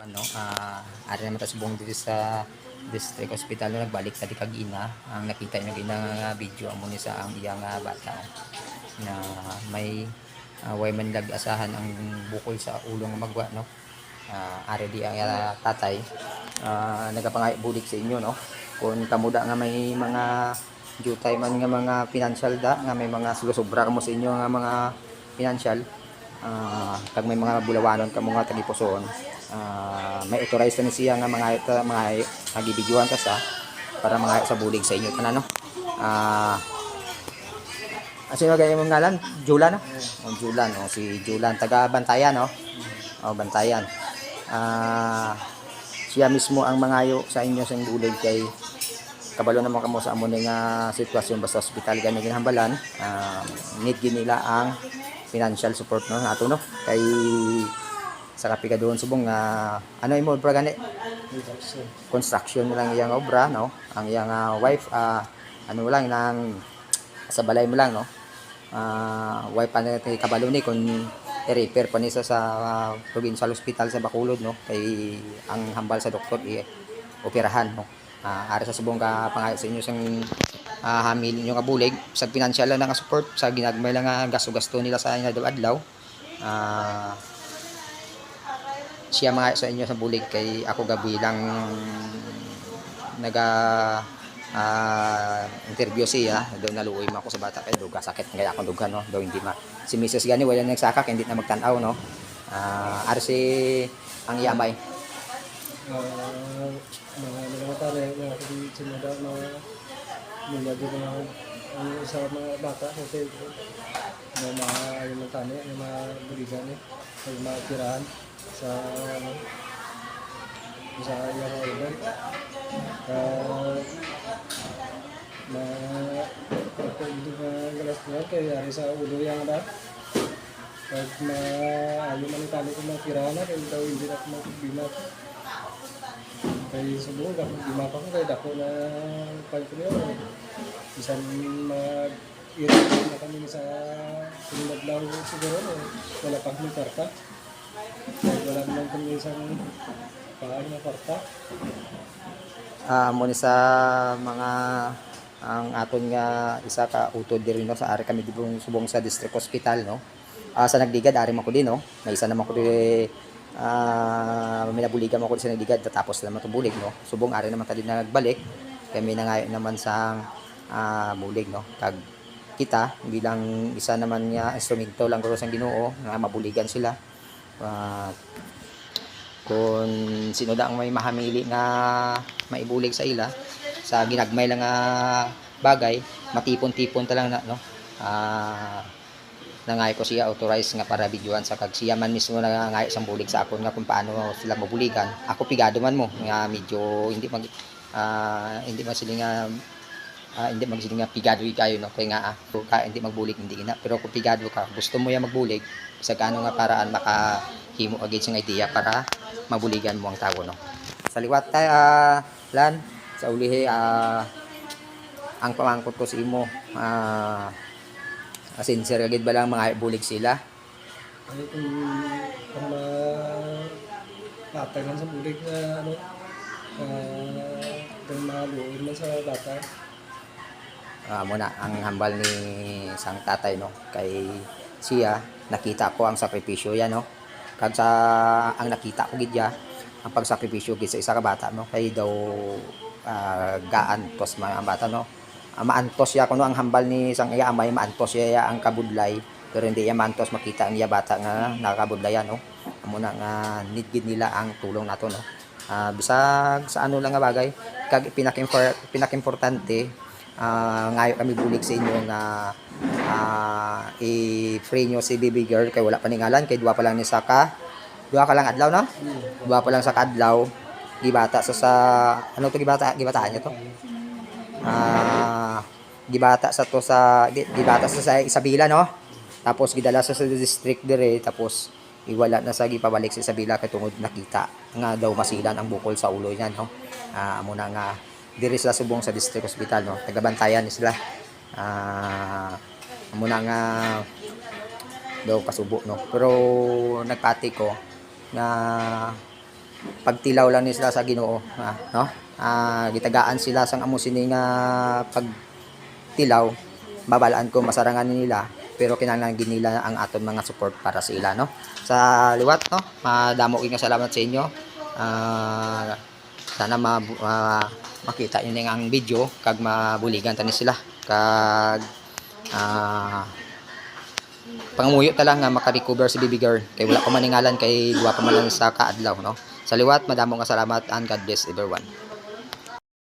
ano, ari naman ta subong dito sa district hospital no, nagbalik sa di kag-ina ang nakita niyo ina nga video amo ni sa ang iyang bata na may way man lag asahan ang bukol sa ulo nga magwa no. Ari di ang tatay nagapangay bulik sa inyo no kung kamuda nga may mga jutay man nga mga financial da nga may mga sobra mo sa inyo nga mga financial pag may mga bulawanon ka mga tagipuson may authorized na siya nga mga nagibidyohan ta sa para mga sa bulig sa inyo kana no. Sino ganyan mong ngalan? Julan no? O Julan o si Julan taga Bantayan no. O Bantayan. Siya mismo ang mangayo sa inyo sa bulig kay kabalo naman kamo sa amo nga sitwasyon basta ospital gani ginhambalan need gid nila ang financial support no ato no kay sa kapiga doon subong ano imo obra gani construction lang iyang obra no ang iyang wife ano lang nang sa balay mo lang no wife pa na kabalo ni kung i-repair pa niya sa provincial hospital sa Bacolod no kay ang hambal sa doktor operahan no ari sa subong ka pangayo sa inyo sang hamil ninyo nga bulig sa financial lang nga support sa ginagmay lang nga gasto-gasto nila sa inyo adlaw siya mga sa inyo sa bulig kay ako gabi lang naga interview siya daw naluoy mo ako sa bata kay duga sakit kaya akong duga no daw hindi si Mrs. gani wala nagsakak hindi na magtanaw no ari si ang yamay mga nagmatari na sinada na nilagay na sa mga bata kasi mga alimentane ng mga buligan ay mga tirahan sa iyang organ hindi na galas niya kaya ari sa ulo yang ada pag alimentane ko mga tirahan na kaya daw hindi na kumabina kay subong ako gimapa ko kay dako na pagkuno bisan mag-irip na kami sa sunod lang siguro wala pang may karta kaya wala naman kami isang paan na karta mo ni sa mga ang aton nga isa ka utod diri no sa ari kami dibong subong sa district hospital no sa nagdigad ari man ko din no may isa naman ko minabuligan mo ko sa nagdigad tapos naman to bulig no subong ari naman tali nagbalik kami na ngayon naman sa bulig no kag kita bilang isa naman nga instrumento lang ko sa Ginoo nga mabuligan sila kung sino da ang may mahamili nga maibulig sa ila sa ginagmay lang nga bagay matipon-tipon ta lang na no nangay ko siya authorized nga para videoan sa kag siya man mismo nangay sang bulig sa akon nga kung paano sila mabuligan ako pigado man mo nga medyo hindi man sila nga hindi man sila nga pigado kayo no kay nga hindi magbulig hindi ina pero kung pigado ka gusto mo ya magbulig sa kano nga paraan makahimo agad sing idea para mabuligan mo ang tao no sa liwat tay lan sa ulihi ang pamangkot ko sa imo sincere agad ba lang mga bulig sila ay kung matagan sa bulig na ano kung maluoy man sa bata muna ang hambal ni sang tatay no kay siya nakita ko ang sakripisyo yan no kag sa ang nakita ko gid ang pagsakripisyo gid sa isa ka bata no kay daw gaan tos mga bata no maantos ya kuno ang hambal ni sang iya amay maantos ya ang kabudlay pero hindi ya maantos makita ang iya bata nga nakabudlayan no amo na nga need gid nila ang tulong nato no bisag sa ano lang nga bagay kag pinakimportante ngayo kami bulig sa inyo nga i-free nyo si baby girl kay wala paningalan kay duwa pa lang ni saka duwa ka lang adlaw no duwa pa lang sa kadlaw gibata sa ano to gibataan niya to gibata sa to sa Isabela no tapos gidala sa district dire tapos iwala na sa gipabalik sa Isabela kay tungod nakita nga daw masilan ang bukol sa ulo niya no amo na nga dire sila subong sa district hospital no tagabantayan sila amo na nga daw kasubo no pero nagpati ko na pagtilaw lang ni sila sa Ginoo, no? Gitagaan sila sang amo sini nga pagtilaw, babalaan ko masarangan nila, pero kinahanglan gid nila ang aton mga support para sa ila, no? Sa liwat, no? Madamo nga salamat sa inyo. Sana makita yun ang video kag mabuligan tani sila kag pangamuyo ta lang nga makarecover si baby girl kay wala ko maningalan kay duwa pa man lang sa kaadlaw, no? Sa liwat madamo nga salamat and God bless everyone.